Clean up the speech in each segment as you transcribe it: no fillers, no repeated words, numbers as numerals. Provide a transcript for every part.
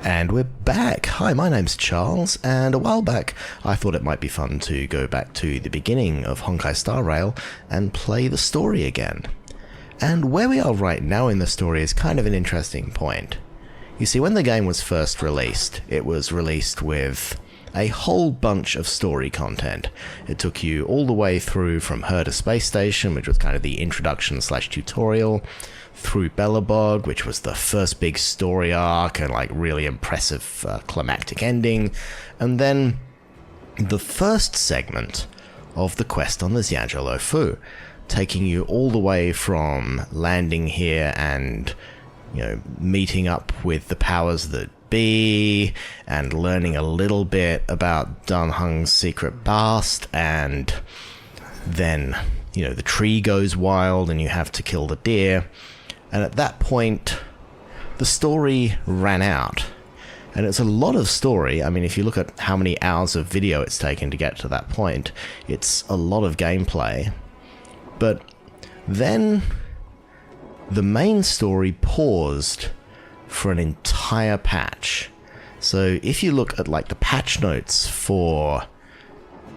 And we're back! Hi, my name's Charles, and a while back I thought it might be fun to go back to the beginning of Honkai Star Rail and play the story again. And where we are right now in the story is kind of an interesting point. You see, when the game was first released, it was released with a whole bunch of story content. It took you all the way through from Her to Space Station, which was kind of the introduction/tutorial, through Belobog, which was the first big story arc and like really impressive climactic ending, and then the first segment of the quest on the Xianzhou Fu, taking you all the way from landing here and, you know, meeting up with the powers that be and learning a little bit about Dan Heng's secret past, and then, you know, the tree goes wild and you have to kill the deer. And at that point, the story ran out. And it's a lot of story. I mean, if you look at how many hours of video it's taken to get to that point, it's a lot of gameplay. But then the main story paused for an entire patch. So if you look at like the patch notes for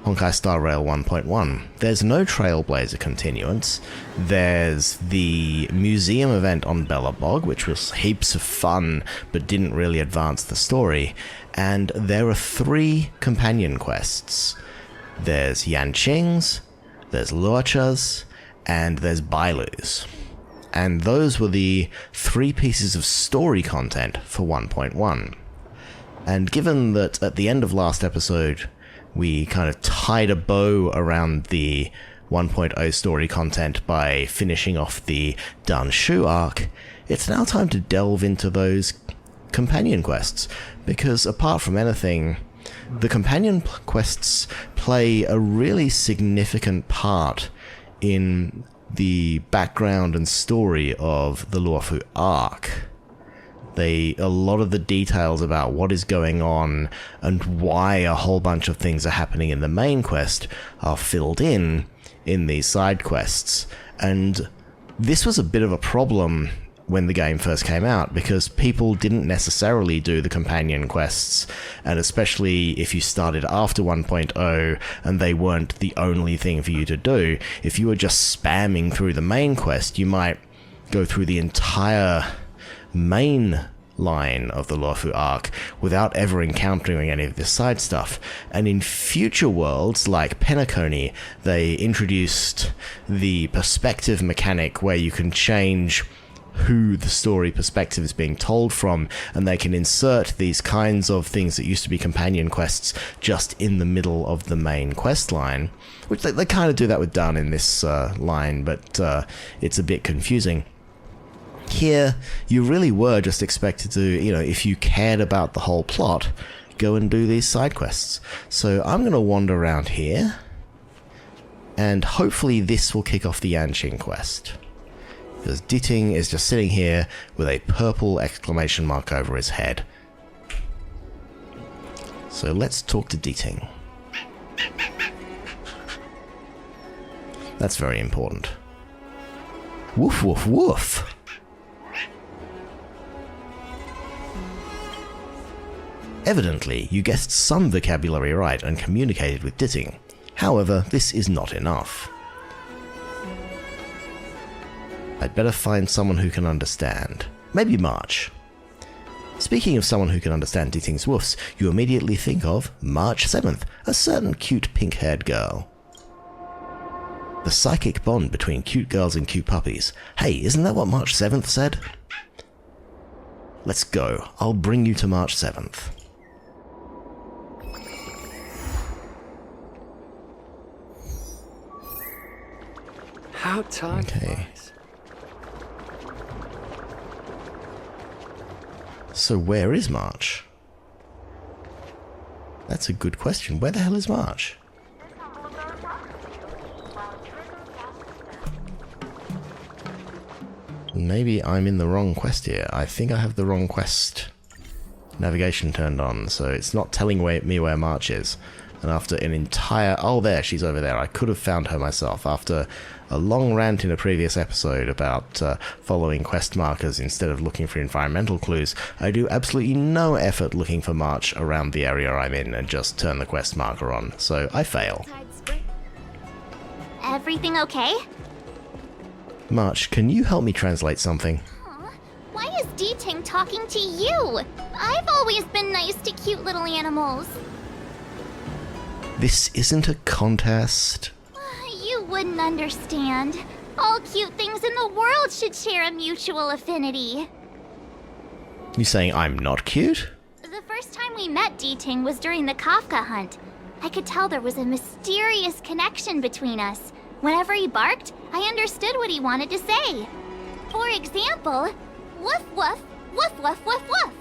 Honkai Star Rail 1.1, there's no Trailblazer continuance. There's the museum event on Belobog, which was heaps of fun but didn't really advance the story. And there are 3 companion quests. There's Yanqing's, there's Luocha's, and there's Bailu's. And those were the 3 pieces of story content for 1.1. And given that at the end of last episode we kind of tied a bow around the 1.0 story content by finishing off the Dan Shu arc, it's now time to delve into those companion quests, because apart from anything, the companion quests play a really significant part in the background and story of the Luofu arc. A lot of the details about what is going on and why a whole bunch of things are happening in the main quest are filled in these side quests. And this was a bit of a problem when the game first came out, because people didn't necessarily do the companion quests, and especially if you started after 1.0 and they weren't the only thing for you to do. If you were just spamming through the main quest, you might go through the entire main line of the Luofu arc without ever encountering any of this side stuff. And in future worlds like Penacony, they introduced the perspective mechanic where you can change who the story perspective is being told from, and they can insert these kinds of things that used to be companion quests just in the middle of the main quest line, which they kind of do that with Dan in this line, but it's a bit confusing. Here, you really were just expected to, you know, if you cared about the whole plot, go and do these side quests. So I'm going to wander around here, and hopefully this will kick off the Yanqing quest. Because Diting is just sitting here with a purple exclamation mark over his head. So let's talk to Diting. That's very important. Woof woof woof! Evidently, you guessed some vocabulary right and communicated with Diting. However, this is not enough. I'd better find someone who can understand. Maybe March. Speaking of someone who can understand Diting's woofs, you immediately think of March 7th, a certain cute pink-haired girl. The psychic bond between cute girls and cute puppies. Hey, isn't that what March 7th said? Let's go. I'll bring you to March 7th. How time flies. So where is March? That's a good question. Where the hell is March? Maybe I'm in the wrong quest here. I think I have the wrong quest navigation turned on, so it's not telling me where March is. And after an entire... Oh, there, she's over there. I could have found her myself. After a long rant in a previous episode about following quest markers instead of looking for environmental clues, I do absolutely no effort looking for March around the area I'm in and just turn the quest marker on. So I fail. Everything okay? March, can you help me translate something? Aw, why is D-Ting talking to you? I've always been nice to cute little animals. This isn't a contest. You wouldn't understand. All cute things in the world should share a mutual affinity. You saying I'm not cute? The first time we met D-Ting was during the Kafka hunt. I could tell there was a mysterious connection between us. Whenever he barked, I understood what he wanted to say. For example, woof woof, woof woof woof woof.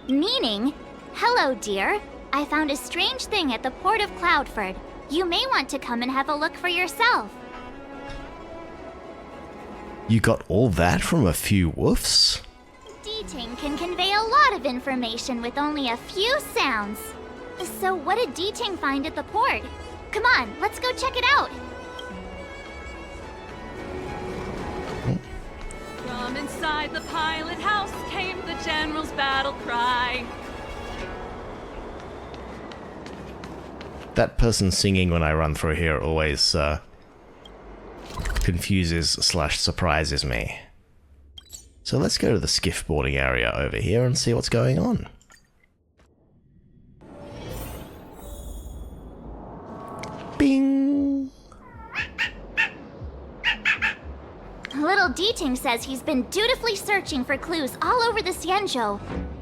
Meaning, hello dear, I found a strange thing at the port of Cloudford. You may want to come and have a look for yourself. You got all that from a few woofs? D-Ting can convey a lot of information with only a few sounds. So what did D-Ting find at the port? Come on, let's go check it out. From inside the pilot house came the general's battle cry. That person singing when I run through here always confuses/surprises me. So let's go to the skiff boarding area over here and see what's going on. Bing! Little D-Ting says he's been dutifully searching for clues all over the Xianzhou.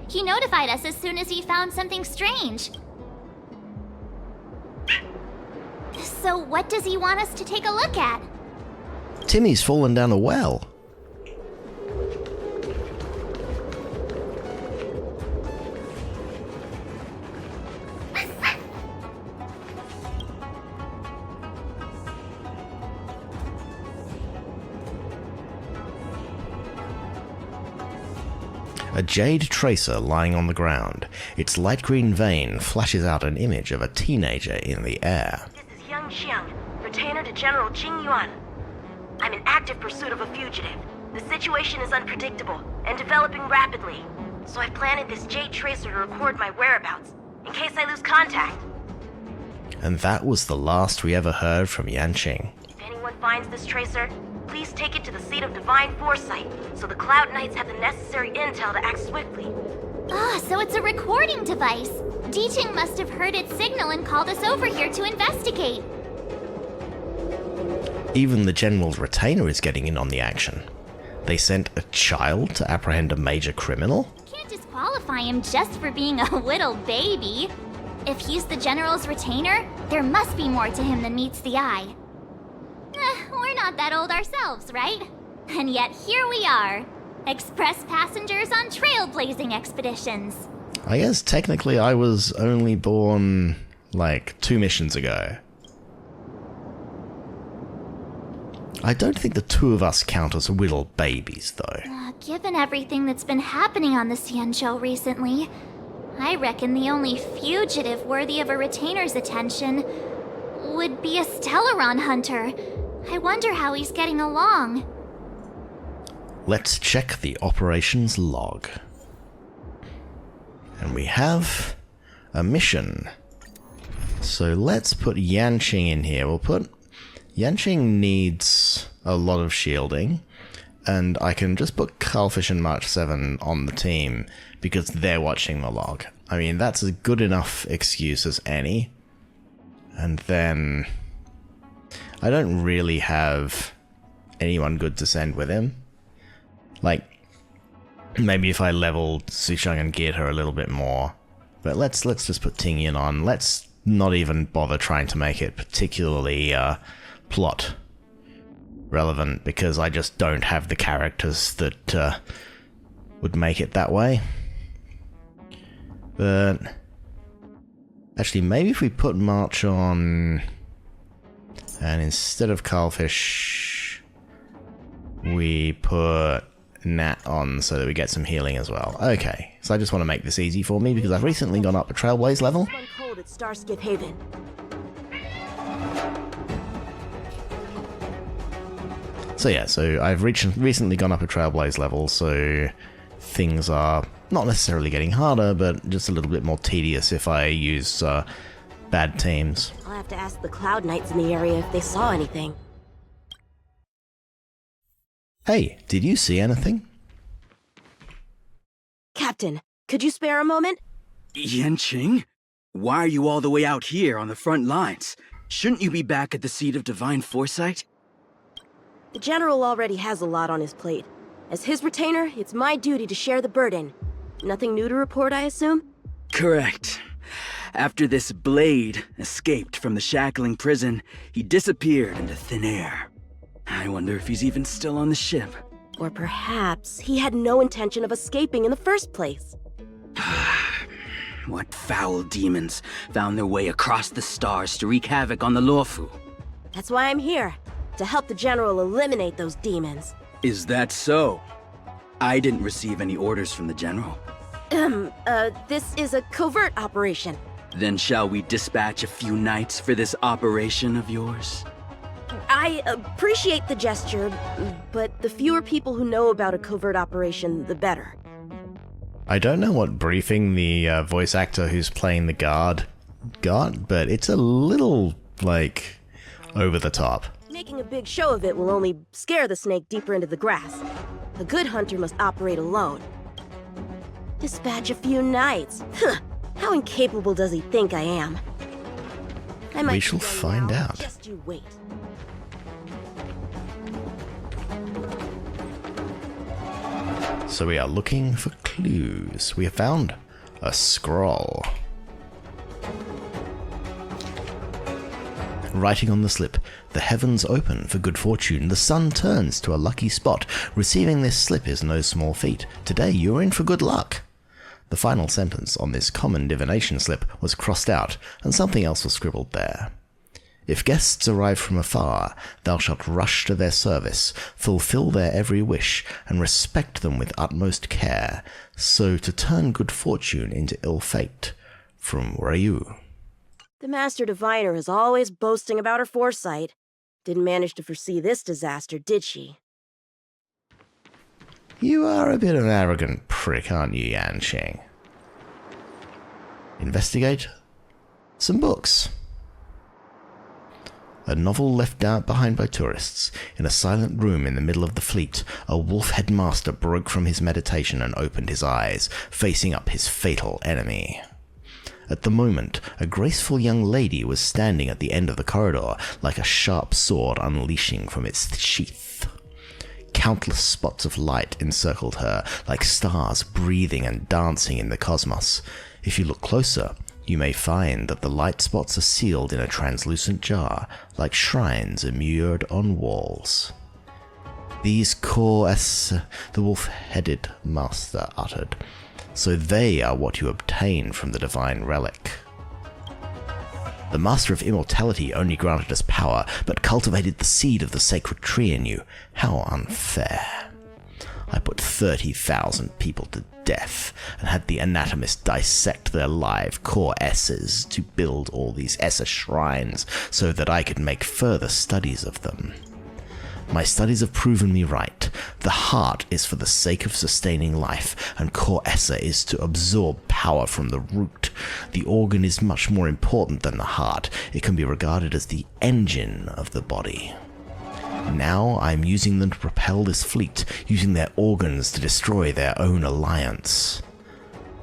He notified us as soon as he found something strange. So what does he want us to take a look at? Timmy's fallen down a well. A jade tracer lying on the ground. Its light green vein flashes out an image of a teenager in the air. This is Yang Xiang, retainer to General Jing Yuan. I'm in active pursuit of a fugitive. The situation is unpredictable and developing rapidly, so I've planted this jade tracer to record my whereabouts, in case I lose contact. And that was the last we ever heard from Yanqing. If anyone finds this tracer, please take it to the seat of divine foresight, so the Cloud Knights have the necessary intel to act swiftly. Ah, so it's a recording device. D-Ting must have heard its signal and called us over here to investigate. Even the General's retainer is getting in on the action. They sent a child to apprehend a major criminal? Can't disqualify him just for being a little baby. If he's the General's retainer, there must be more to him than meets the eye. We're not that old ourselves, right? And yet here we are, express passengers on trailblazing expeditions. I guess technically I was only born, like, 2 missions ago. I don't think the 2 of us count as little babies, though. Given everything that's been happening on the Xianzhou recently, I reckon the only fugitive worthy of a retainer's attention would be a Stellaron hunter. I wonder how he's getting along. Let's check the operations log. And we have a mission. So let's put Yanqing in here. We'll put... Yanqing needs a lot of shielding, and I can just put Cullfish and March 7 on the team because they're watching the log. I mean, that's a good enough excuse as any. And then... I don't really have anyone good to send with him. Like, maybe if I leveled Sushang and geared her a little bit more. But let's just put Ting Yin on. Let's not even bother trying to make it particularly plot relevant, because I just don't have the characters that would make it that way. But actually, maybe if we put March on, and instead of Cullfish, we put Nat on so that we get some healing as well. Okay, so I just want to make this easy for me because I've recently gone up a Trailblaze level. One cold at Starskip Haven. So yeah, so I've recently gone up a Trailblaze level, so things are not necessarily getting harder, but just a little bit more tedious if I use bad teams. I'll have to ask the Cloud Knights in the area if they saw anything. Hey, did you see anything? Captain, could you spare a moment? Yanqing? Why are you all the way out here on the front lines? Shouldn't you be back at the seat of divine foresight? The General already has a lot on his plate. As his retainer, it's my duty to share the burden. Nothing new to report, I assume? Correct. After this blade escaped from the shackling prison, he disappeared into thin air. I wonder if he's even still on the ship. Or perhaps he had no intention of escaping in the first place. What foul demons found their way across the stars to wreak havoc on the Luofu? That's why I'm here, to help the General eliminate those demons. Is that so? I didn't receive any orders from the General. This is a covert operation. Then shall we dispatch a few knights for this operation of yours? I appreciate the gesture, but the fewer people who know about a covert operation, the better. I don't know what briefing the voice actor who's playing the guard got, but it's a little, like, over the top. Making a big show of it will only scare the snake deeper into the grass. A good hunter must operate alone. Dispatch a few knights. Huh. How incapable does he think I am? We shall find out. Just you wait. So we are looking for clues. We have found a scroll. Writing on the slip, the heavens open for good fortune, the sun turns to a lucky spot. Receiving this slip is no small feat. Today you are in for good luck. The final sentence on this common divination slip was crossed out, and something else was scribbled there. If guests arrive from afar, thou shalt rush to their service, fulfill their every wish, and respect them with utmost care, so to turn good fortune into ill fate. From Ryu. The Master Diviner is always boasting about her foresight. Didn't manage to foresee this disaster, did she? You are a bit of an arrogant prick, aren't you, Yanqing? Investigate some books. A novel left out behind by tourists. In a silent room in the middle of the fleet, a wolf headmaster broke from his meditation and opened his eyes, facing up his fatal enemy. At the moment, a graceful young lady was standing at the end of the corridor, like a sharp sword unleashing from its sheath. Countless spots of light encircled her, like stars breathing and dancing in the cosmos. If you look closer, you may find that the light spots are sealed in a translucent jar, like shrines immured on walls. These the wolf-headed master uttered. So they are what you obtain from the divine relic. The Master of Immortality only granted us power, but cultivated the seed of the sacred tree in you. How unfair. I put 30,000 people to death, and had the anatomist dissect their live core S's to build all these Essa shrines, so that I could make further studies of them. My studies have proven me right. The heart is for the sake of sustaining life, and core Essa is to absorb power from the root. The organ is much more important than the heart. It can be regarded as the engine of the body. Now I'm using them to propel this fleet, using their organs to destroy their own alliance.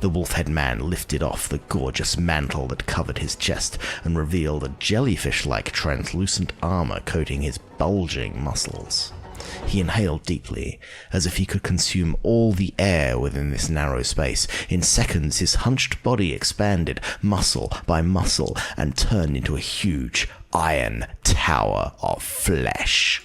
The wolf-head man lifted off the gorgeous mantle that covered his chest and revealed a jellyfish-like translucent armor coating his bulging muscles. He inhaled deeply, as if he could consume all the air within this narrow space. In seconds, his hunched body expanded, muscle by muscle, and turned into a huge iron tower of flesh.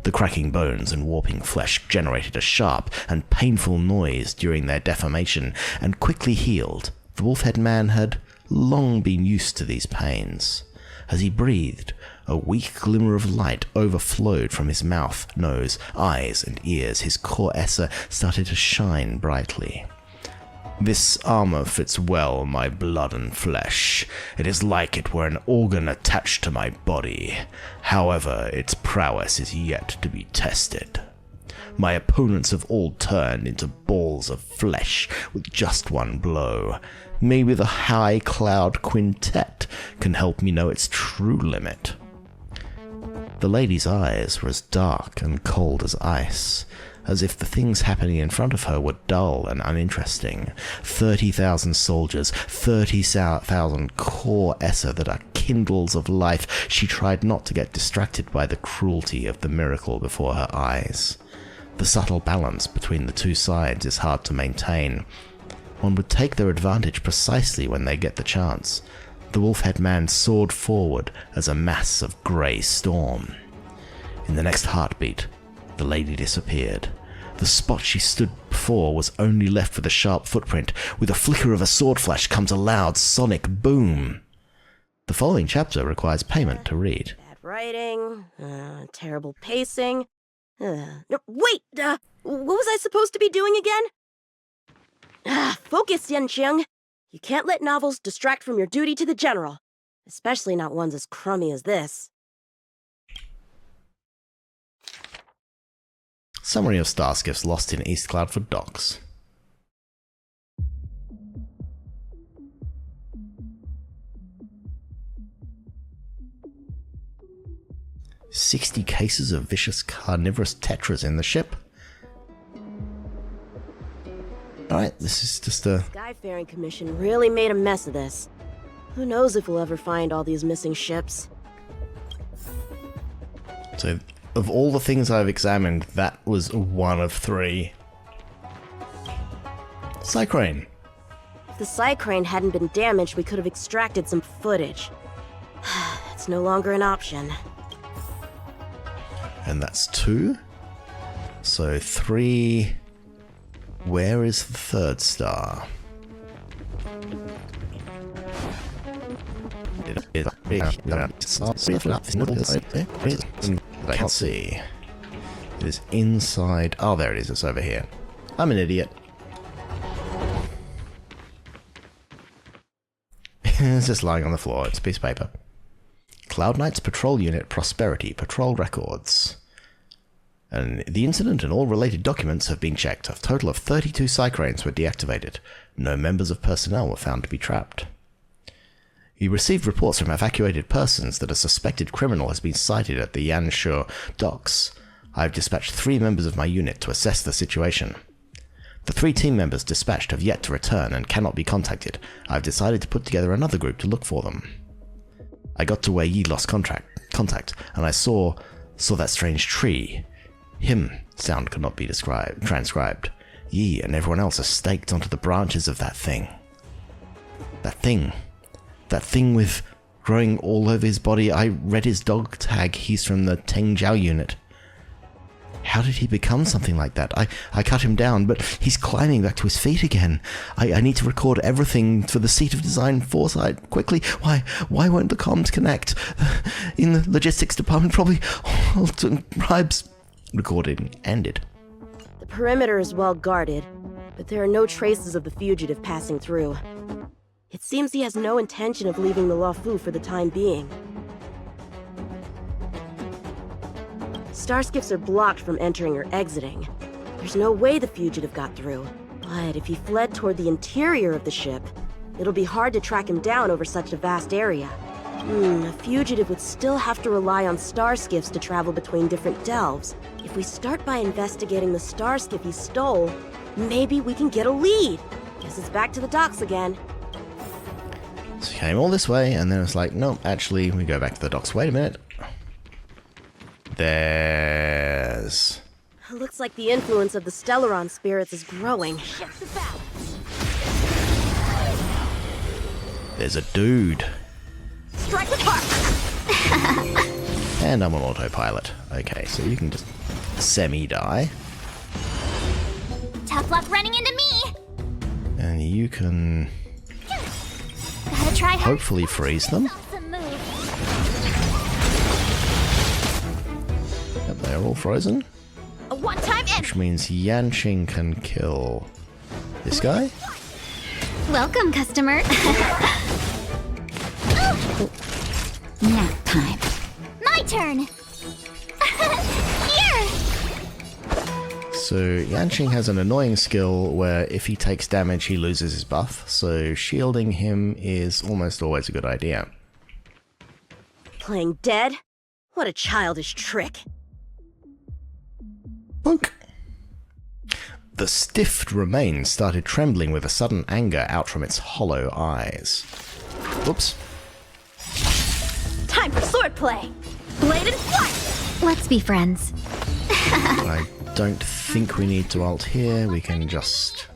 The cracking bones and warping flesh generated a sharp and painful noise during their deformation, and quickly healed. The wolf-head man had long been used to these pains. As he breathed, a weak glimmer of light overflowed from his mouth, nose, eyes, and ears. His core essa started to shine brightly. This armor fits well my blood and flesh. It is like it were an organ attached to my body. However, its prowess is yet to be tested. My opponents have all turned into balls of flesh with just one blow. Maybe the High Cloud Quintet can help me know its true limit. The lady's eyes were as dark and cold as ice, as if the things happening in front of her were dull and uninteresting. 30,000 soldiers, 30,000 core essa that are kindles of life. She tried not to get distracted by the cruelty of the miracle before her eyes. The subtle balance between the two sides is hard to maintain. One would take their advantage precisely when they get the chance. The wolf-head man soared forward as a mass of grey storm. In the next heartbeat, the lady disappeared. The spot she stood before was only left with a sharp footprint. With a flicker of a sword flash comes a loud sonic boom. The following chapter requires payment to read. Bad writing, terrible pacing. No, wait! What was I supposed to be doing again? Focus, Yanqing. You can't let novels distract from your duty to the general. Especially not ones as crummy as this. Summary of Starskiffs lost in East Cloudford docks. "60 cases of vicious carnivorous tetras in the ship." Alright, this is just a... Skyfaring Commission really made a mess of this. Who knows if we'll ever find all these missing ships. So, of all the things I've examined, that was one of 3. Psycrane. If the Psycrane hadn't been damaged, we could have extracted some footage. It's no longer an option. And that's 2. So 3... Where is the 3rd star? I can't see. It is inside... Oh, there it is. It's over here. I'm an idiot. It's just lying on the floor. It's a piece of paper. Cloud Knight's Patrol Unit Prosperity Patrol Records. And the incident and all related documents have been checked. A total of 32 Psycranes were deactivated. No members of personnel were found to be trapped. You received reports from evacuated persons that a suspected criminal has been sighted at the Yanshu docks. I have dispatched 3 members of my unit to assess the situation. The 3 team members dispatched have yet to return and cannot be contacted. I have decided to put together another group to look for them. I got to where Yi lost contact, and I saw that strange tree. Him sound could not be transcribed. Yi and everyone else are staked onto the branches of that thing. That thing with growing all over his body. I read his dog tag. He's from the Teng Jiao unit. How did he become something like that? I cut him down, but he's climbing back to his feet again. I need to record everything for the Seat of Design Foresight. Quickly. Why won't the comms connect? In the logistics department, probably all tribes... Recording ended. The perimeter is well guarded, but there are no traces of the fugitive passing through. It seems he has no intention of leaving the Luofu for the time being. Starskiffs are blocked from entering or exiting. There's no way the fugitive got through. But if he fled toward the interior of the ship, it'll be hard to track him down over such a vast area. A fugitive would still have to rely on starskiffs to travel between different delves. If we start by investigating the starskiff he stole, maybe we can get a lead. Guess it's back to the docks again. So we came all this way, and then it's like, no, actually, we go back to the docks. Wait a minute. There's... Looks like the influence of the Stellaron spirits is growing. There's a dude. Strike with heart! And I'm on autopilot. Okay, so you can just semi-die. Tough luck running into me! And you can Gotta try hard. hopefully freeze them. Some move. they're all frozen, A one-time which means Yanqing can kill this guy. Welcome, customer. Nap time. My turn. Here. So Yanqing has an annoying skill where if he takes damage he loses his buff, so shielding him is almost always a good idea. Playing dead? What a childish trick. Bonk. The stiffed remains started trembling with a sudden anger out from its hollow eyes. Whoops. Time for swordplay! Blade and flight! Let's be friends. I don't think we need to ult here, we can just...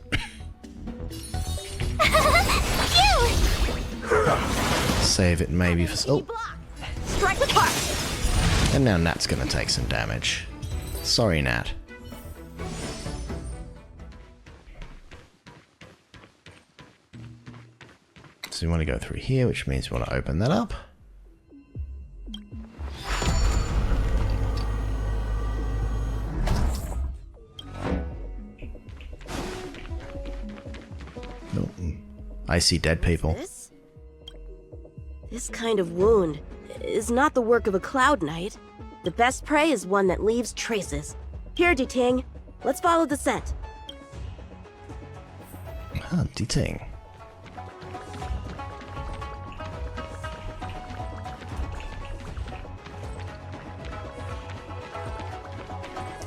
save it maybe for... Oh, Strike with heart! and now Nat's gonna take some damage. Sorry, Nat. So we want to go through here, which means we want to open that up. Oh, I see dead people. This kind of wound is not the work of a Cloud Knight. The best prey is one that leaves traces. Here, Diting. Let's follow the scent. Ah, Diting.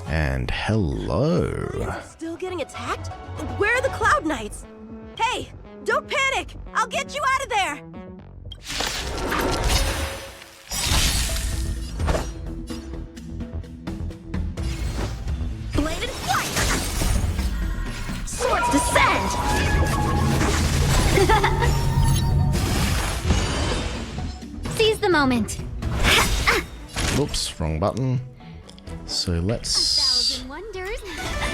And hello. Still getting attacked? Where are the Cloud Knights? Hey, don't panic! I'll get you out of there! Bladed flight! Swords descend! Seize the moment. Oops, wrong button. So let's Thousand wonders.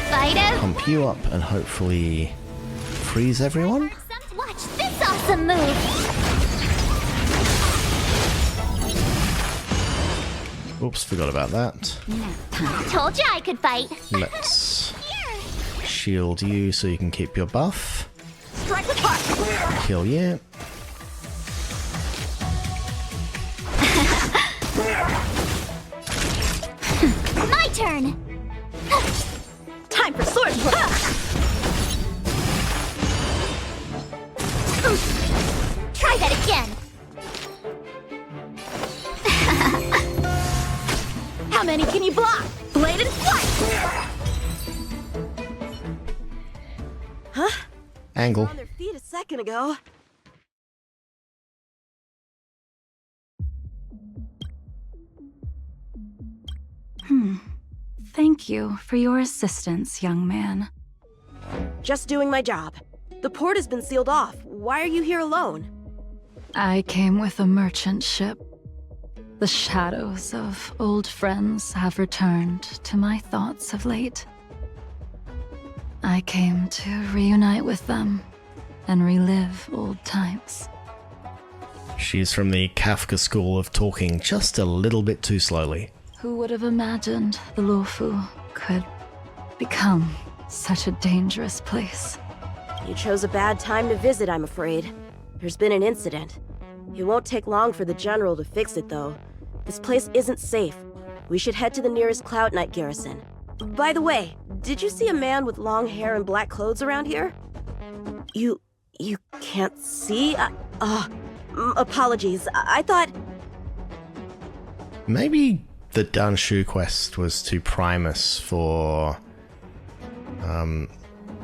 Fight out. pump you up and hopefully freeze everyone. Watch this awesome move. Oops, forgot about that. Told you I could fight. Let's shield you so you can keep your buff. Strike with heart! Kill you. My turn. Time for swordplay! Try that again. How many can you block? Blade and flight! Huh? Angle. On their feet a second ago. Thank you for your assistance, young man. Just doing my job. The port has been sealed off. Why are you here alone? I came with a merchant ship. The shadows of old friends have returned to my thoughts of late. I came to reunite with them and relive old times. She's from the Kafka school of talking just a little bit too slowly. Who would have imagined the Luofu could become such a dangerous place? You chose a bad time to visit, I'm afraid. There's been an incident. It won't take long for the General to fix it, though. This place isn't safe. We should head to the nearest Cloud Knight garrison. By the way, did you see a man with long hair and black clothes around here? You can't see? Apologies. I thought... Maybe the Danshu quest was to prime us for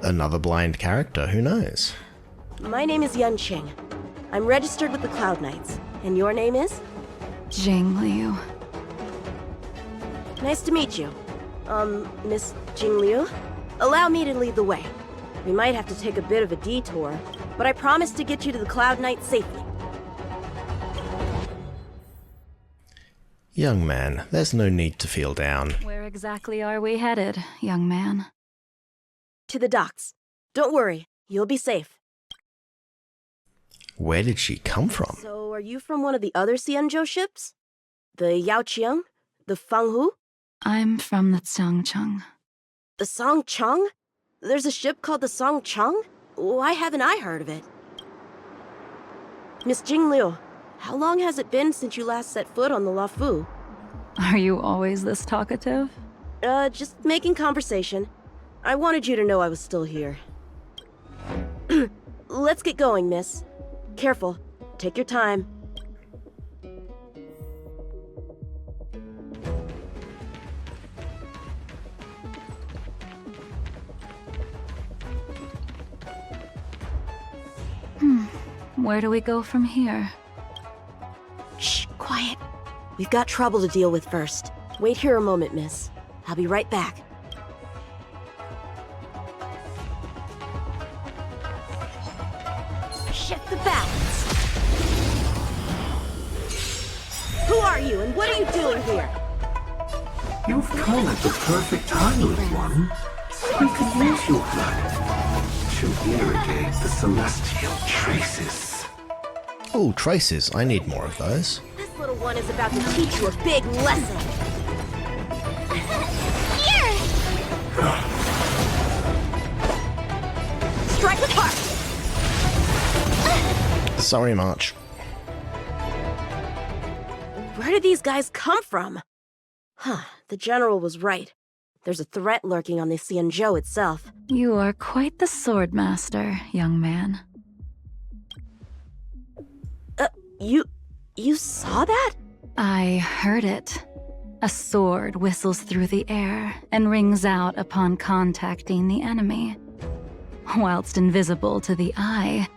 another blind character, who knows? My name is Yanqing. I'm registered with the Cloud Knights. And your name is? Jing Liu. Nice to meet you. Miss Jing Liu? Allow me to lead the way. We might have to take a bit of a detour, but I promise to get you to the Cloud Knight safely. Young man, there's no need to feel down. Where exactly are we headed, young man? To the docks. Don't worry, you'll be safe. Where did she come from? So, are you from one of the other Xianzhou ships? The Yaoqiang? The Fanghu? I'm from the Tsiangcheng. The Songcheng? There's a ship called the Songcheng? Why haven't I heard of it? Miss Jingliu, how long has it been since you last set foot on the Luofu? Are you always this talkative? Just making conversation. I wanted you to know I was still here. Let's get going, miss. Careful. Take your time. Where do we go from here? Shh, quiet. We've got trouble to deal with first. Wait here a moment, miss. I'll be right back. Shift the balance. Who are you and what are you doing here? You've come at the perfect time, little one. We could use your blood to irrigate the celestial traces. Oh, traces. I need more of those. This little one is about to teach you a big lesson. Here! Strike with heart! Sorry, March. Where did these guys come from? Huh, the general was right. There's a threat lurking on the Xianzhou itself. You are quite the sword master, young man. You saw that? I heard it. A sword whistles through the air and rings out upon contacting the enemy. Whilst invisible to the eye,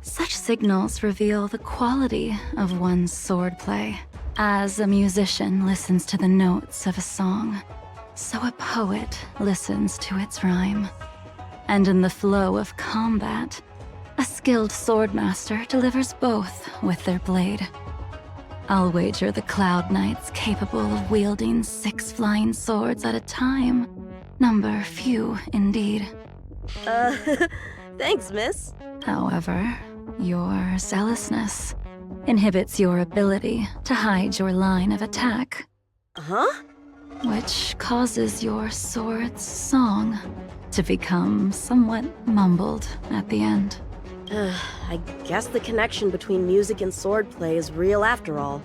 such signals reveal the quality of one's swordplay. As a musician listens to the notes of a song, so a poet listens to its rhyme. And in the flow of combat, a skilled swordmaster delivers both with their blade. I'll wager the Cloud Knight's capable of wielding 6 flying swords at a time. Number few, indeed. Thanks, miss. However, your zealousness inhibits your ability to hide your line of attack, Huh? which causes your sword's song to become somewhat mumbled at the end. I guess the connection between music and swordplay is real after all.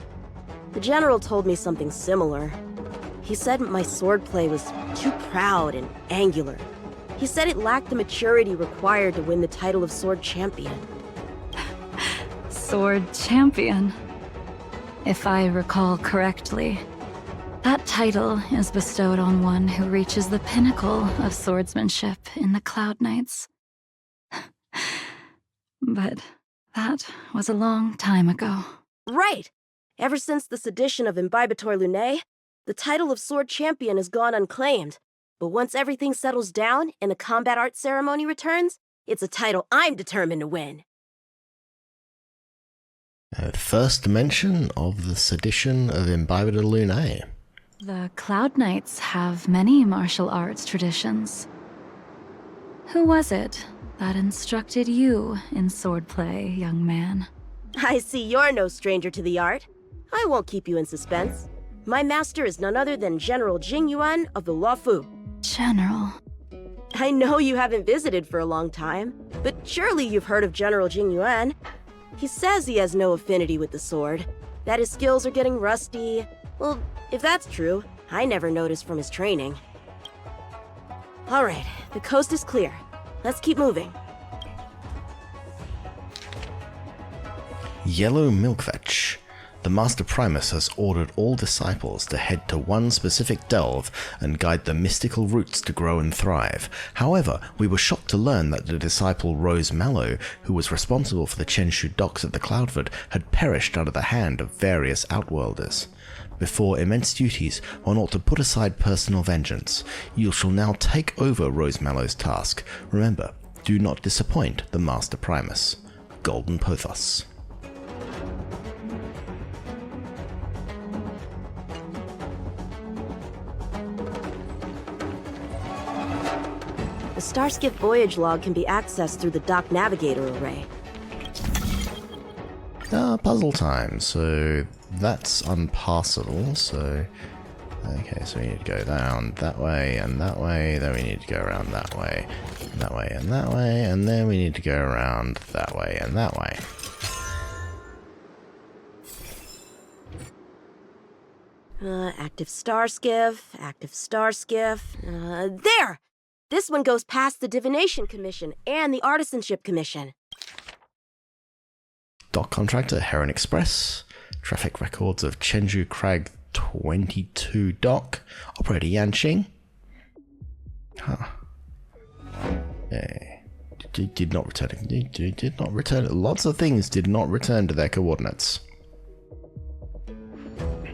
The general told me something similar. He said my swordplay was too proud and angular. He said it lacked the maturity required to win the title of sword champion. Sword champion. If I recall correctly, that title is bestowed on one who reaches the pinnacle of swordsmanship in the Cloud Knights. But that was a long time ago. Right! Ever since the sedition of Imbibitor Lunae, the title of sword champion has gone unclaimed. But once everything settles down and the combat art ceremony returns, it's a title I'm determined to win. First mention of the sedition of Imbibitor Lunae. The Cloud Knights have many martial arts traditions. Who was it that instructed you in swordplay, young man? I see you're no stranger to the art. I won't keep you in suspense. My master is none other than General Jingyuan of the Luofu. General. I know you haven't visited for a long time, but surely you've heard of General Jingyuan. He says he has no affinity with the sword, that his skills are getting rusty. Well, if that's true, I never noticed from his training. All right, the coast is clear. Let's keep moving. Yellow Milkvetch. The Master Primus has ordered all disciples to head to one specific delve and guide the mystical roots to grow and thrive. However, we were shocked to learn that the disciple Rose Mallow, who was responsible for the Chenshu docks at the Cloudford, had perished under the hand of various Outworlders. Before immense duties, one ought to put aside personal vengeance. You shall now take over Rose Mallow's task. Remember, do not disappoint the Master Primus. Golden Pothos. The Starskip voyage log can be accessed through the dock navigator array. Puzzle time, so that's unpassable, so Okay, so we need to go down that way and that way, then we need to go around that way, and that way and that way, and then we need to go around that way and that way. Active star skiff, active star skiff. There! This one goes past the Divination Commission and the Artisanship Commission. Dock contractor, Heron Express. Traffic records of Chenju Crag 22 dock. Operator Yanqing. Huh. Yeah. Did not return. Did not return. Lots of things did not return to their coordinates.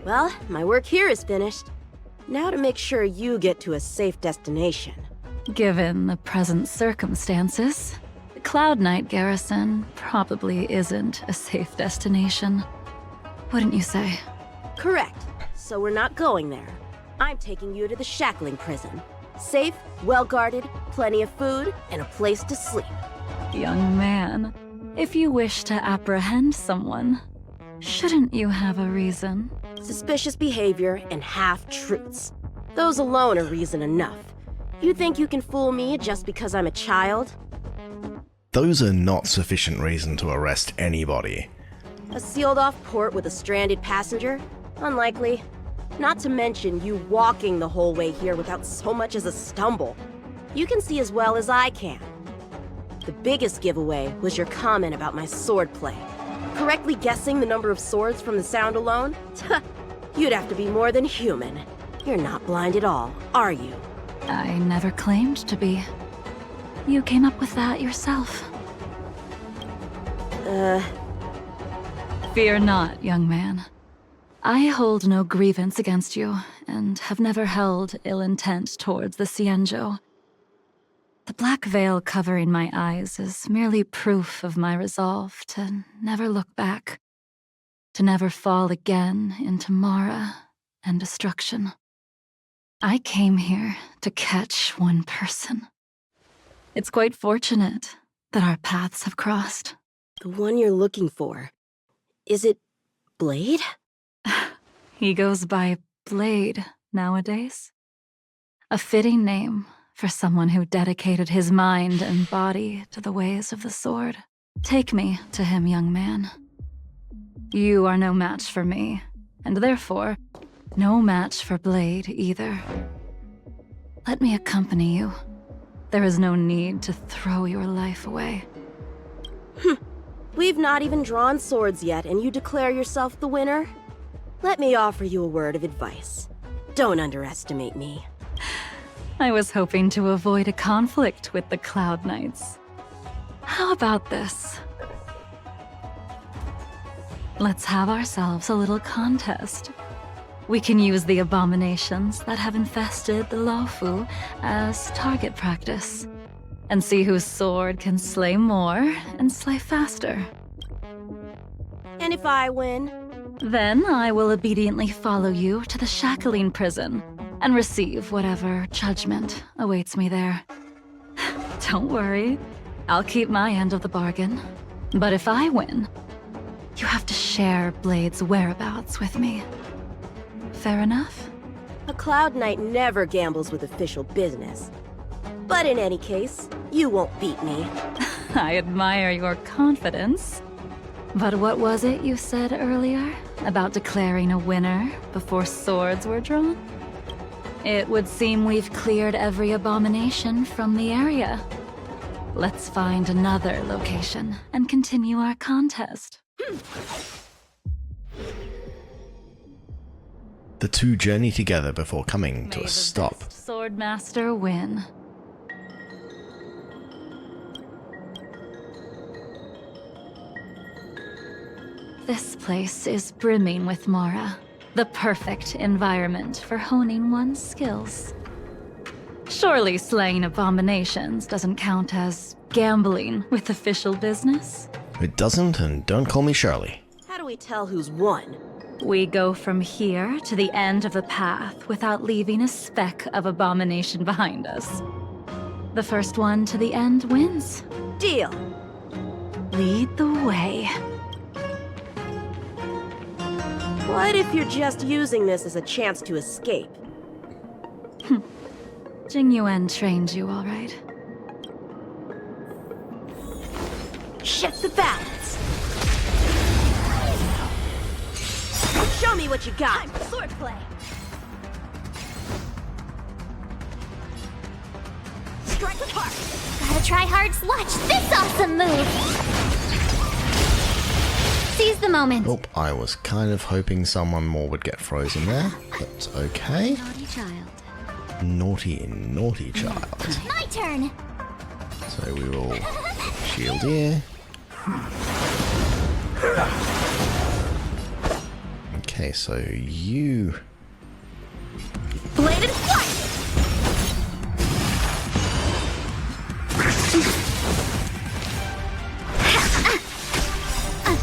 Well, my work here is finished. Now to make sure you get to a safe destination. Given the present circumstances, the Cloud Knight garrison probably isn't a safe destination. Wouldn't you say? Correct. So we're not going there. I'm taking you to the shackling prison. Safe, well-guarded, plenty of food, and a place to sleep. Young man, if you wish to apprehend someone, shouldn't you have a reason? Suspicious behavior and half-truths. Those alone are reason enough. You think you can fool me just because I'm a child? Those are not sufficient reason to arrest anybody. A sealed-off port with a stranded passenger? Unlikely. Not to mention you walking the whole way here without so much as a stumble. You can see as well as I can. The biggest giveaway was your comment about my swordplay. Correctly guessing the number of swords from the sound alone? You'd have to be more than human. You're not blind at all, are you? I never claimed to be. You came up with that yourself. Fear not, young man. I hold no grievance against you, and have never held ill intent towards the Xianzhou. The black veil covering my eyes is merely proof of my resolve to never look back, to never fall again into Mara and destruction. I came here to catch one person. It's quite fortunate that our paths have crossed. The one you're looking for. Is it Blade? He goes by Blade nowadays. A fitting name for someone who dedicated his mind and body to the ways of the sword. Take me to him, young man. You are no match for me, and therefore, no match for Blade either. Let me accompany you. There is no need to throw your life away. We've not even drawn swords yet, and you declare yourself the winner? Let me offer you a word of advice. Don't underestimate me. I was hoping to avoid a conflict with the Cloud Knights. How about this? Let's have ourselves a little contest. We can use the abominations that have infested the Luofu as target practice, and see whose sword can slay more and slay faster. And if I win? Then I will obediently follow you to the shackling prison and receive whatever judgment awaits me there. Don't worry, I'll keep my end of the bargain. But if I win, you have to share Blade's whereabouts with me. Fair enough? A Cloud Knight never gambles with official business. But in any case, you won't beat me. I admire your confidence. But what was it you said earlier about declaring a winner before swords were drawn? It would seem we've cleared every abomination from the area. Let's find another location and continue our contest. The two journey together before coming to May a the stop. best Swordmaster win. This place is brimming with Mara, the perfect environment for honing one's skills. Surely slaying abominations doesn't count as gambling with official business? It doesn't, and don't call me Shirley. How do we tell who's won? We go from here to the end of the path without leaving a speck of abomination behind us. The first one to the end wins. Deal. Lead the way. What if you're just using this as a chance to escape? Jing Yuan trained you, all right. Shift the balance. Show me what you got. Time for swordplay. Strike with heart. Gotta try hard to watch this awesome move. Seize the moment. Oh, I was kind of hoping someone more would get frozen there, but okay. Naughty child. Naughty, naughty child. My turn. So we will shield here. Okay, so you... Bladed flight.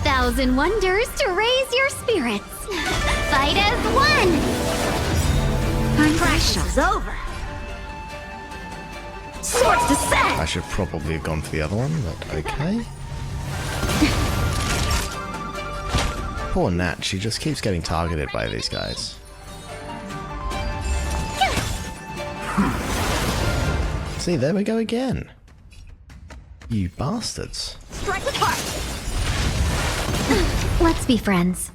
1,000 wonders to raise your spirits. Fight as one. Practice is over. Swords descend. I should probably have gone for the other one, but okay. Poor Nat, she just keeps getting targeted by these guys. See, there we go again. You bastards. Strike with heart. Let's be friends.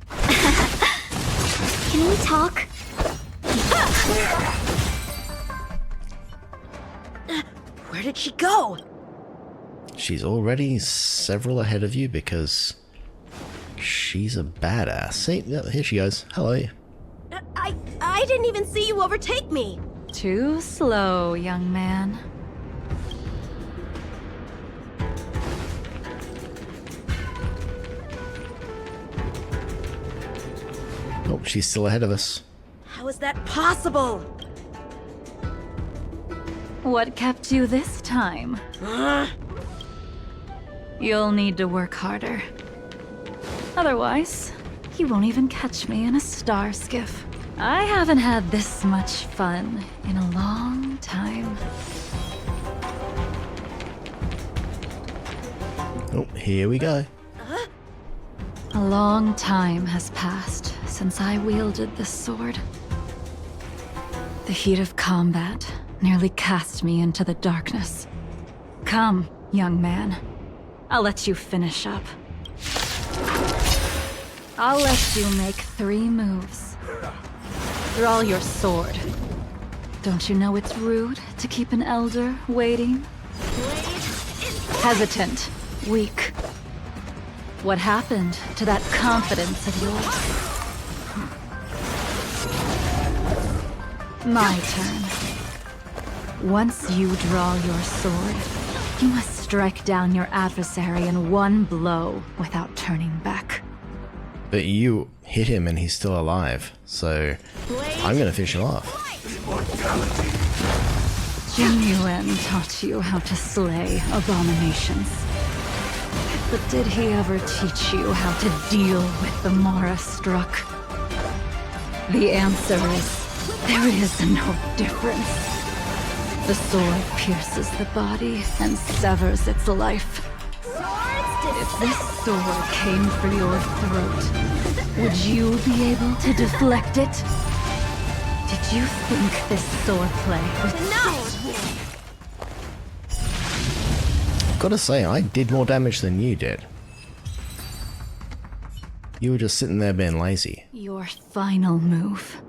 Can we talk? Where did she go? She's already several ahead of you because she's a badass. See, yeah, here she goes. Hello. I didn't even see you overtake me. Too slow, young man. Oh, she's still ahead of us. How is that possible? What kept you this time? You'll need to work harder. Otherwise, you won't even catch me in a star skiff. I haven't had this much fun in a long time. Oh, here we go. A long time has passed since I wielded this sword. The heat of combat nearly cast me into the darkness. Come, young man. I'll let you finish up. I'll let you make 3 moves. Draw your sword. Don't you know it's rude to keep an elder waiting? Hesitant, weak. What happened to that confidence of yours? My turn. Once you draw your sword, you must strike down your adversary in one blow without turning back. But you hit him and he's still alive, so I'm gonna finish him off. Jing Yuan taught you how to slay abominations. But did he ever teach you how to deal with the Mara struck? The answer is, there is no difference. The sword pierces the body and severs its life. If this sword came for your throat, would you be able to deflect it? Did you think this swordplay was Gotta say, I did more damage than you did. You were just sitting there being lazy. Your final move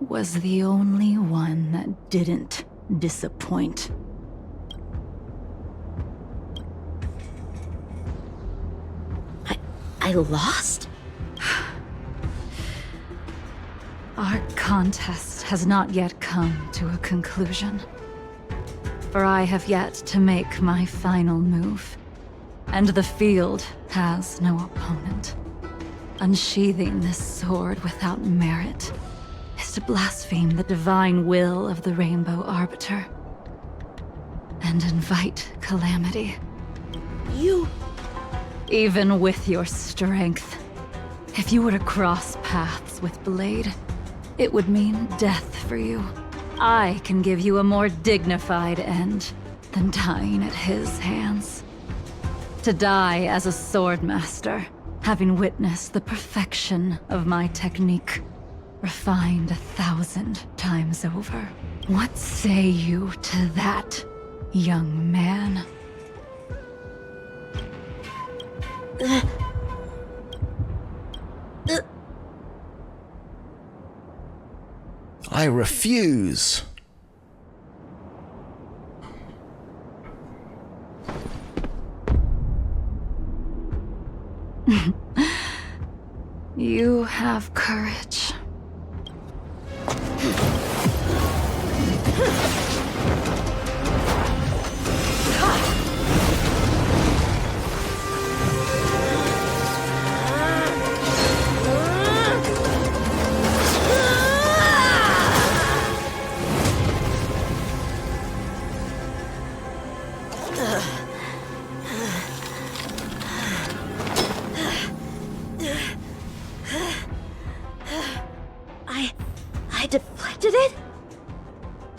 was the only one that didn't disappoint. I lost? Our contest has not yet come to a conclusion. For I have yet to make my final move, and the field has no opponent. Unsheathing this sword without merit is to blaspheme the divine will of the Rainbow Arbiter and invite calamity. You... Even with your strength, if you were to cross paths with Blade, it would mean death for you. I can give you a more dignified end than dying at his hands. To die as a swordmaster having witnessed the perfection of my technique, refined 1,000 times over. What say you to that, young man? I refuse. You have courage. I deflected it?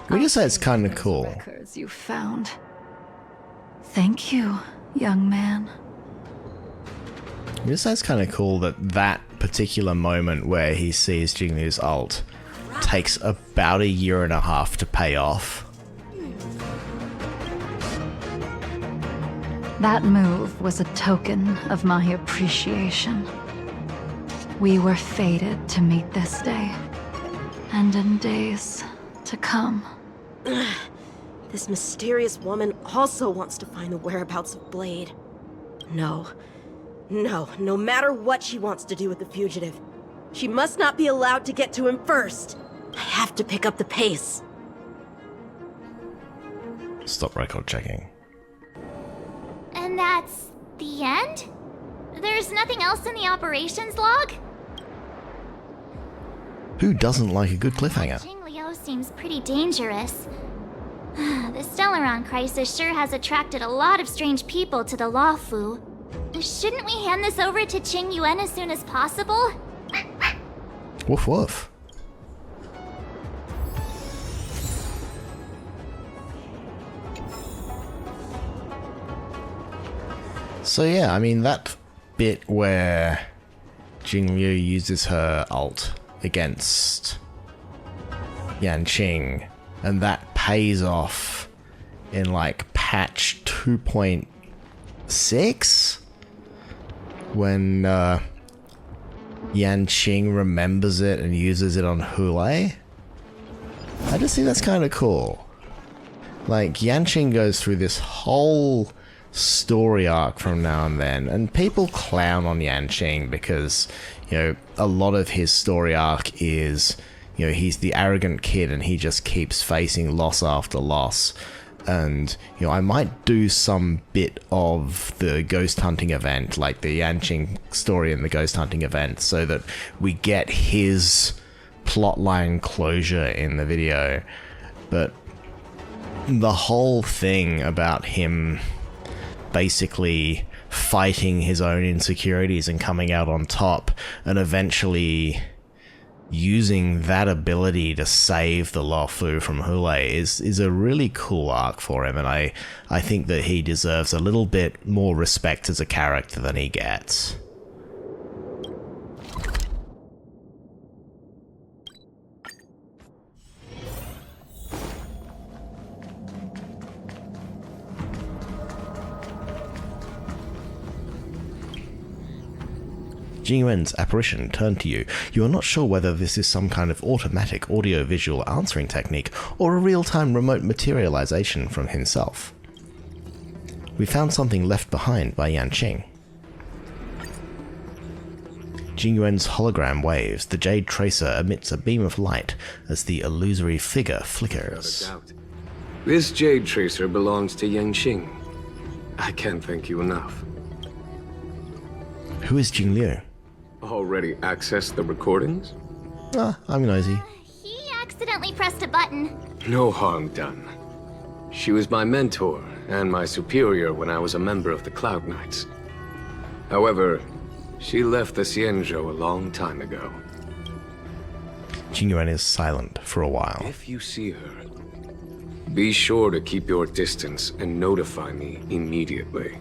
We just say it's kind of cool. Records you found. Thank you, young man. We just say it's kind of cool that that particular moment where he sees Jingliu's ult takes about 1.5 years to pay off. That move was a token of my appreciation. We were fated to meet this day, and in days to come. This mysterious woman also wants to find the whereabouts of Blade. No, no matter what she wants to do with the fugitive, she must not be allowed to get to him first. I have to pick up the pace. Stop record checking. And that's the end? There's nothing else in the operations log? Who doesn't like a good cliffhanger? Jingliu seems pretty dangerous. The Stellaron crisis sure has attracted a lot of strange people to the Lawfu. Shouldn't we hand this over to Qing Yuan as soon as possible? Woof woof. So yeah, I mean that bit where Jingliu uses her ult against Yanqing, and that pays off in like patch 2.6 when Yanqing remembers it and uses it on Hulei. I just think that's kind of cool. Like, Yanqing goes through this whole story arc from now and then, and people clown on Yanqing because, you know, a lot of his story arc is, you know, he's the arrogant kid and he just keeps facing loss after loss. And, you know, I might do some bit of the ghost hunting event, like the Yanqing story in the ghost hunting event, so that we get his plotline closure in the video. But the whole thing about him basically fighting his own insecurities and coming out on top, and eventually using that ability to save the Lawfu from Hulei is a really cool arc for him, and I think that he deserves a little bit more respect as a character than he gets. Jingyuan's apparition turned to you. You are not sure whether this is some kind of automatic audio-visual answering technique or a real-time remote materialization from himself. We found something left behind by Yanqing. Jingyuan's hologram waves. The jade tracer emits a beam of light as the illusory figure flickers. Without a doubt. This jade tracer belongs to Yanqing. I can't thank you enough. Who is Jingliu? Already accessed the recordings? I'm nosy. He accidentally pressed a button. No harm done. She was my mentor and my superior when I was a member of the Cloud Knights. However, she left the Xianzhou a long time ago. Jingyuan is silent for a while. If you see her, be sure to keep your distance and notify me immediately.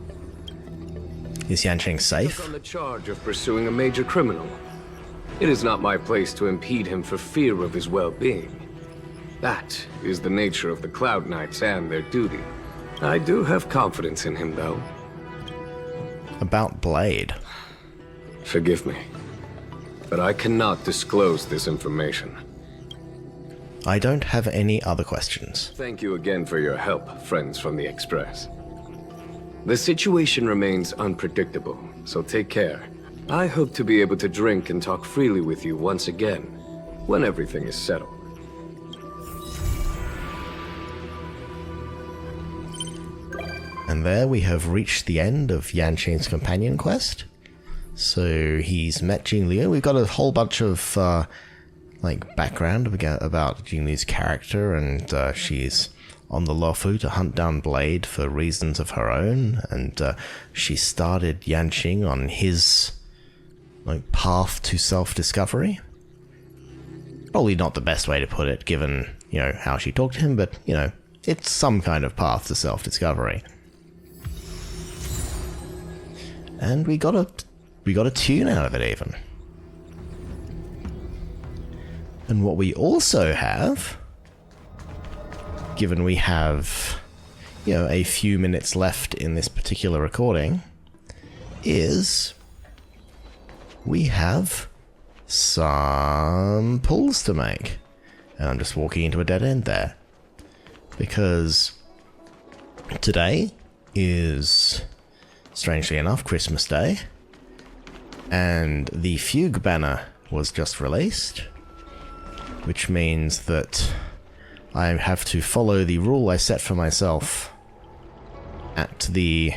Is Yanqing safe? On the charge of pursuing a major criminal. It is not my place to impede him for fear of his well-being. That is the nature of the Cloud Knights and their duty. I do have confidence in him, though. About Blade. Forgive me, but I cannot disclose this information. I don't have any other questions. Thank you again for your help, friends from the Express. The situation remains unpredictable, so take care. I hope to be able to drink and talk freely with you once again, when everything is settled. And there we have reached the end of Yanqing's companion quest. So he's met Jing Liu. We've got a whole bunch of background about Jing Liu's character, and she's on the Luofu to hunt down Blade for reasons of her own, and she started Yanqing on his path to self-discovery. Probably not the best way to put it, given how she talked to him, but it's some kind of path to self-discovery. And we got a tune out of it even. And what we also have, given we have a few minutes left in this particular recording, is we have some pulls to make. And I'm just walking into a dead end there. Because today is, strangely enough, Christmas Day. And the Fugue banner was just released. Which means that I have to follow the rule I set for myself at the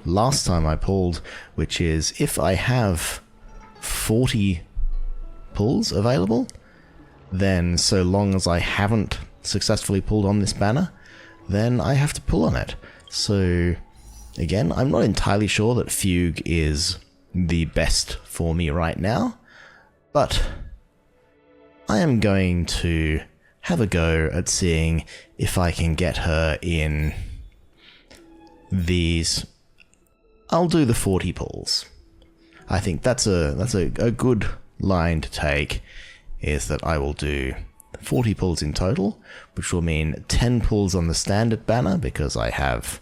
last time I pulled, which is if I have 40 pulls available, then so long as I haven't successfully pulled on this banner, then I have to pull on it. So, again, I'm not entirely sure that Fugue is the best for me right now, but I am going to have a go at seeing if I can get her in these. I'll do the 40 pulls. I think that's a good line to take, is that I will do 40 pulls in total, which will mean 10 pulls on the standard banner because I have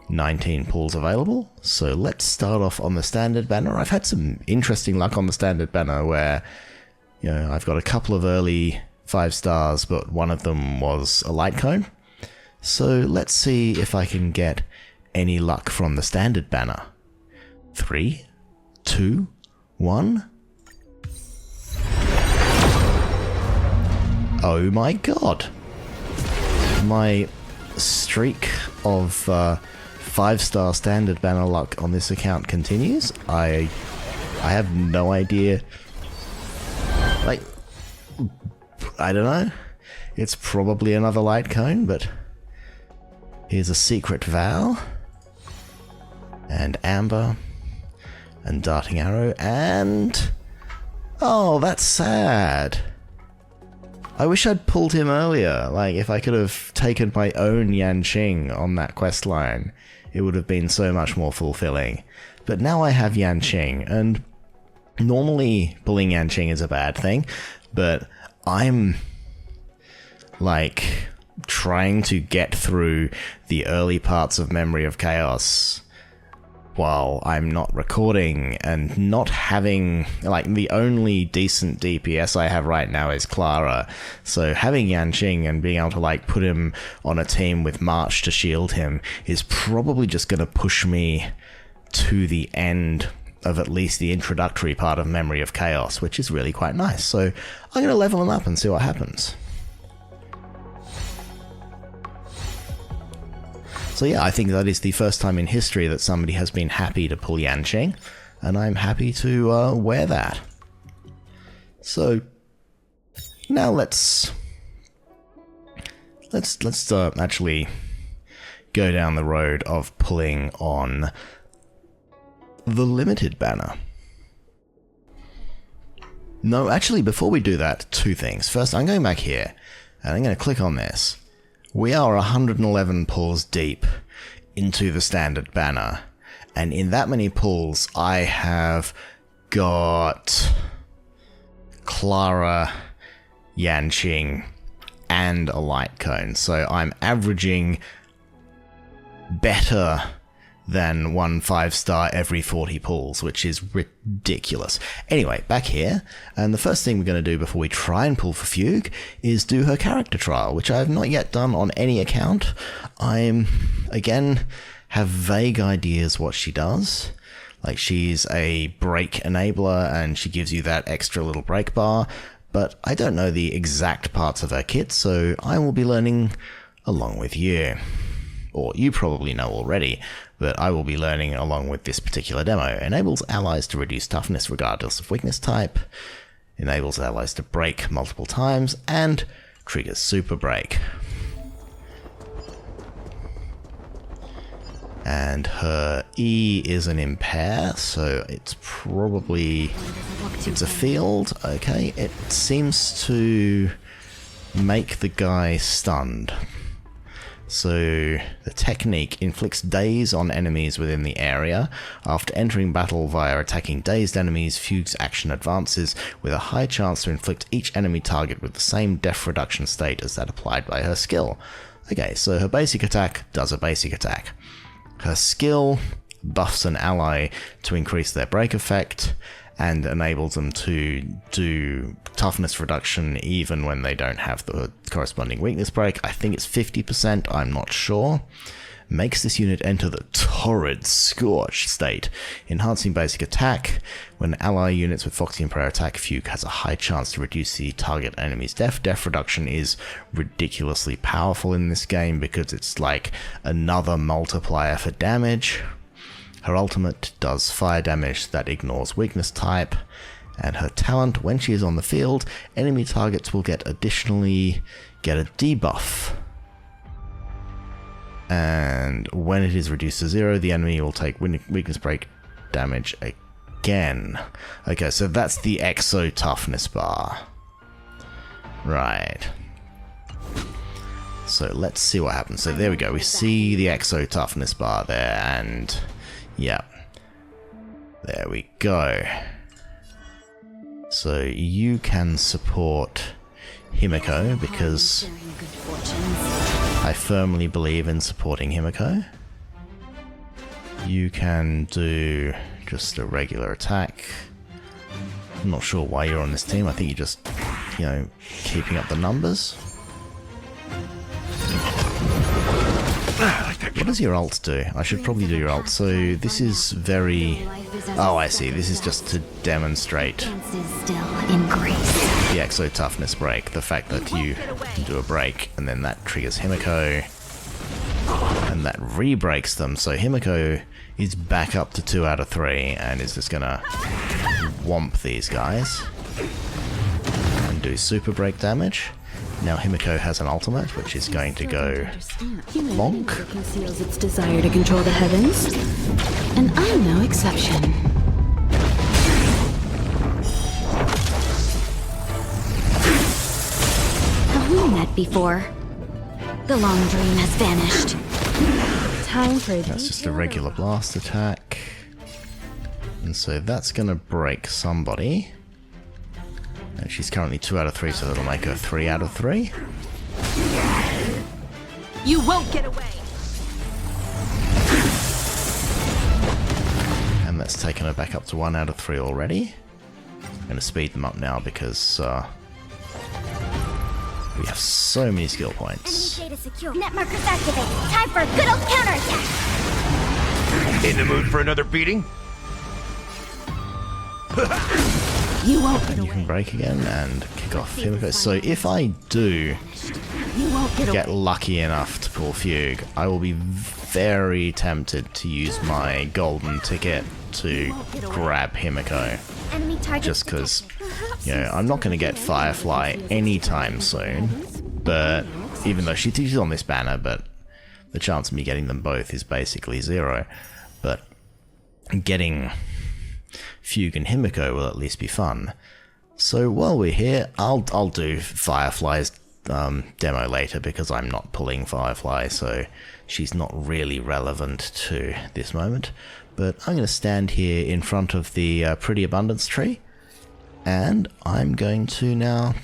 19 pulls available. So let's start off on the standard banner. I've had some interesting luck on the standard banner where I've got a couple of early 5 stars, but one of them was a light cone. So let's see if I can get any luck from the standard banner. 3, 2, 1. Oh my god. My streak of 5-star standard banner luck on this account continues. I have no idea. I don't know. It's probably another light cone, but here's a secret vow, and amber, and darting arrow, and oh, that's sad. I wish I'd pulled him earlier. If I could have taken my own Yanqing on that quest line, it would have been so much more fulfilling. But now I have Yanqing, and normally pulling Yanqing is a bad thing, but I'm trying to get through the early parts of Memory of Chaos while I'm not recording, and not having, the only decent DPS I have right now is Clara. So having Yanqing and being able to put him on a team with March to shield him is probably just going to push me to the end of at least the introductory part of Memory of Chaos, which is really quite nice. So I'm going to level him up and see what happens. So yeah, I think that is the first time in history that somebody has been happy to pull Yanqing, and I'm happy to wear that. So now let's actually go down the road of pulling on the limited banner. No, actually, before we do that, 2 things. First, I'm going back here, and I'm going to click on this. We are 111 pulls deep into the standard banner, And in that many pulls, I have got Clara, Yanqing, and a light cone. So I'm averaging better than 1 5-star every 40 pulls, which is ridiculous. Anyway, back here, and the first thing we're going to do before we try and pull for Fugue is do her character trial, which I have not yet done on any account. I'm, again, have vague ideas what she does. Like, she's a break enabler, and she gives you that extra little break bar, but I don't know the exact parts of her kit, so I will be learning along with you. Or you probably know already, but I will be learning along with this particular demo. Enables allies to reduce toughness regardless of weakness type, enables allies to break multiple times, and triggers super break. And her E is an impair, so it's probably... it's a field, okay. It seems to make the guy stunned. So the technique inflicts daze on enemies within the area. After entering battle via attacking dazed enemies, Fugue's action advances with a high chance to inflict each enemy target with the same death reduction state as that applied by her skill. Okay, so her basic attack does a basic attack. Her skill buffs an ally to increase their break effect and enables them to do toughness reduction even when they don't have the corresponding weakness break. I think it's 50%, I'm not sure. Makes this unit enter the torrid scorch state, enhancing basic attack. When ally units with Foxy and Prayer attack, Fugue has a high chance to reduce the target enemy's death. Death reduction is ridiculously powerful in this game because it's like another multiplier for damage. Her ultimate does fire damage that ignores weakness type, and her talent, when she is on the field, enemy targets will additionally get a debuff. And when it is reduced to 0, the enemy will take weakness break damage again. Okay, so that's the Exo Toughness bar. Right. So let's see what happens. So there we go, we see the Exo Toughness bar there, and... yeah, there we go. So you can support Himiko because I firmly believe in supporting Himiko. You can do just a regular attack. I'm not sure why you're on this team. I think you're just, you know, keeping up the numbers. What does your ult do? I should probably do your ult. So this is very... oh, I see. This is just to demonstrate the Exo Toughness break. The fact that you can do a break and then that triggers Himiko. And that re-breaks them. So Himiko is back up to 2 out of 3 and is just gonna whomp these guys. And do super break damage. Now Himiko has an ultimate, which is going to go bonk. Conceals its desire to control the heavens, and I'm no exception. Have we met before? The long dream has vanished. Time for that's just a regular blast attack, and so that's going to break somebody. And she's currently 2 out of 3, so that'll make her 3 out of 3. You won't get away. And that's taken her back up to 1 out of 3 already. I'm going to speed them up now because we have so many skill points. Enemy data secure. Net markers activate. Time for a good old counterattack. In the mood for another beating? You won't get And you can break again and kick off Himiko. So if I do get lucky enough to pull Fugue, I will be very tempted to use my golden ticket to grab Himiko. Enemy target Just because, you know, I'm not going to get Firefly anytime soon. But even though she's on this banner, but the chance of me getting them both is basically 0. But getting Fugue and Himiko will at least be fun. So while we're here, I'll do Firefly's demo later because I'm not pulling Firefly, so she's not really relevant to this moment. But I'm going to stand here in front of the Pretty Abundance tree, and I'm going to now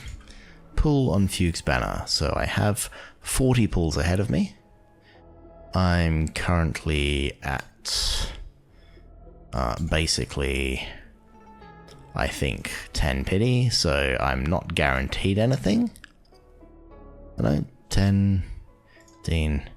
pull on Fugue's banner. So I have 40 pulls ahead of me. I'm currently at basically, I think, 10 pity, so I'm not guaranteed anything. No, 10, 15,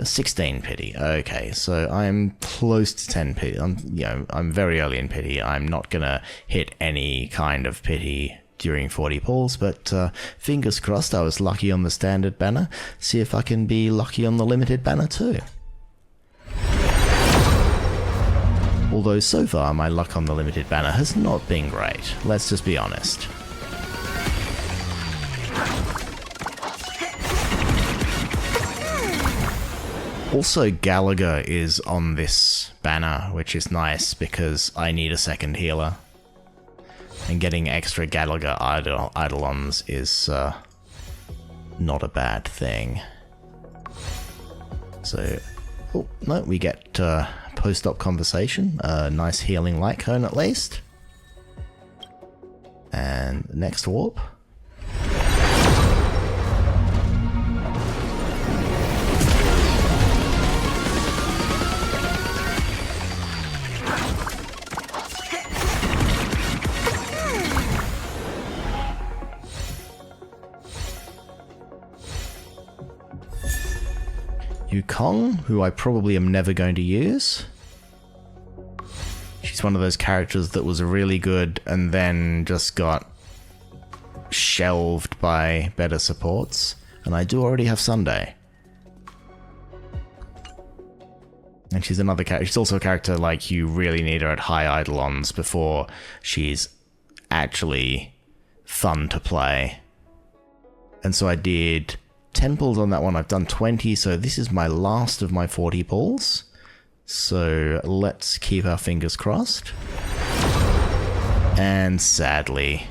16 pity. Okay, so I'm close to 10 pity. I'm very early in pity. I'm not gonna hit any kind of pity during 40 pulls, but fingers crossed I was lucky on the standard banner. See if I can be lucky on the limited banner too. Although so far my luck on the limited banner has not been great, let's just be honest. Also, Gallagher is on this banner, which is nice because I need a second healer. And getting extra Gallagher Eidolons is not a bad thing. So, oh, no, we get post-op conversation, a nice healing light cone at least. And next warp. Yukong, who I probably am never going to use. She's one of those characters that was really good and then just got shelved by better supports. And I do already have Sunday. And she's another character. She's also a character like you really need her at high Eidolons before she's actually fun to play. And so I did 10 pulls on that one. I've done 20, so this is my last of my 40 pulls. So let's keep our fingers crossed. And sadly,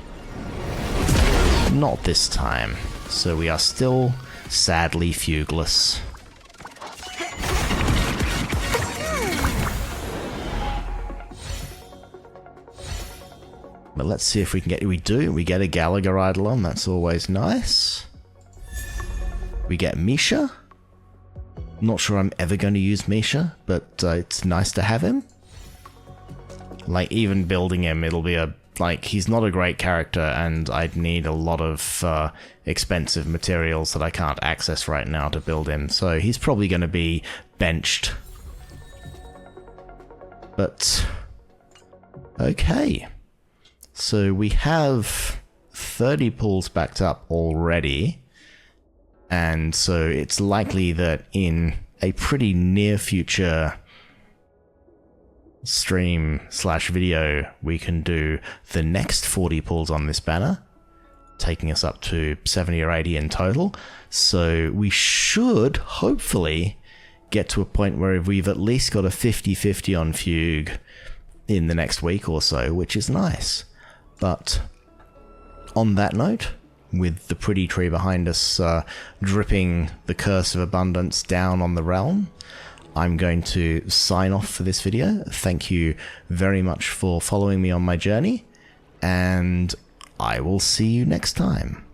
not this time. So we are still sadly fugueless. But let's see if we can get... We get a Gallagher Eidolon, that's always nice. We get Misha. Not sure I'm ever going to use Misha, but it's nice to have him. Like, even building him, it'll be a... Like, he's not a great character, and I'd need a lot of expensive materials that I can't access right now to build him, so he's probably going to be benched. But... okay. So we have 30 pulls backed up already. And so it's likely that in a pretty near future stream/video, we can do the next 40 pulls on this banner, taking us up to 70 or 80 in total. So we should hopefully get to a point where we've at least got a 50-50 on Fugue in the next week or so, which is nice. But on that note, with the pretty tree behind us dripping the curse of abundance down on the realm, I'm going to sign off for this video. Thank you very much for following me on my journey, and I will see you next time.